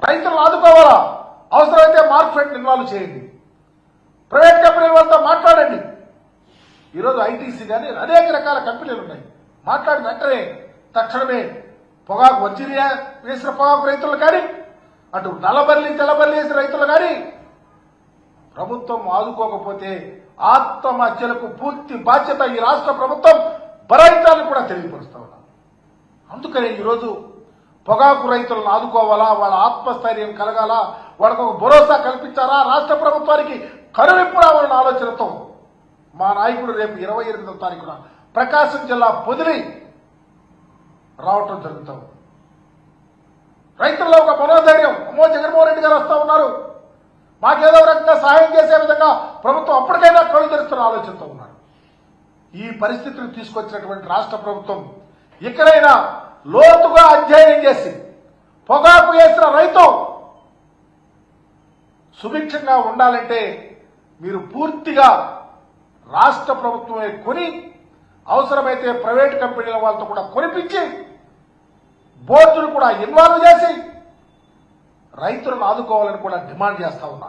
రైతులను ఆదుకోవాలా, అవసరమైతే market involve చేయండి, ప్రైవేట్ కంపెనీల వాళ్ళతో మాట్లాడండి. ఈరోజు ఐటీసీ కానీ అనేక రకాల కంపెనీలు ఉన్నాయి. మాట్లాడిన వెంటనే తక్షణమే పొగాకు వర్జీనియా వేసిన పొగాకు రైతులు కానీ, అటు నల్లబల్లి తెల్లబల్లి వేసిన రైతులు కానీ ప్రభుత్వం ఆదుకోకపోతే ఆత్మహత్యలకు పూర్తి బాధ్యత ఈ రాష్ట్ర ప్రభుత్వం భరించాలని కూడా తెలియపరుస్తా ఉన్నాం. అందుకనే ఈరోజు పొగాకు రైతులను ఆదుకోవాలా, వాళ్ళ ఆత్మస్థైర్యం కలగాలా, వాళ్ళకు ఒక భరోసా కల్పించాలా, రాష్ట్ర ప్రభుత్వానికి కరువిప్పు రావాలన్న ఆలోచనతో మా నాయకుడు రేపు 28వ తారీఖున ప్రకాశం జిల్లా పొదిలి రావటం జరుగుతాం. రైతుల్లో ఒక మనోధైర్యం, అమ్మో జగన్మోహన్ రెడ్డి గారు వస్తా ఉన్నారు, మాకేదో రకంగా సహాయం చేసే విధంగా ప్రభుత్వం అప్పటికైనా కళ్ళు తెరుస్తున్న ఆలోచనతో ఉన్నారు. ఈ పరిస్థితిని తీసుకొచ్చినటువంటి రాష్ట్ర ప్రభుత్వం ఇక్కడైనా లోతుగా అధ్యయనం చేసి పొగాకు వేసిన రైతు సుభిక్షంగా ఉండాలంటే మీరు పూర్తిగా రాష్ట్ర ప్రభుత్వమే కొని, అవసరమైతే ప్రైవేట్ కంపెనీల వాళ్ళతో కూడా కొనిపించి బోర్డును కూడా ఇన్వాల్వ్ చేసి రైతులను ఆదుకోవాలని కూడా డిమాండ్ చేస్తా ఉన్నా.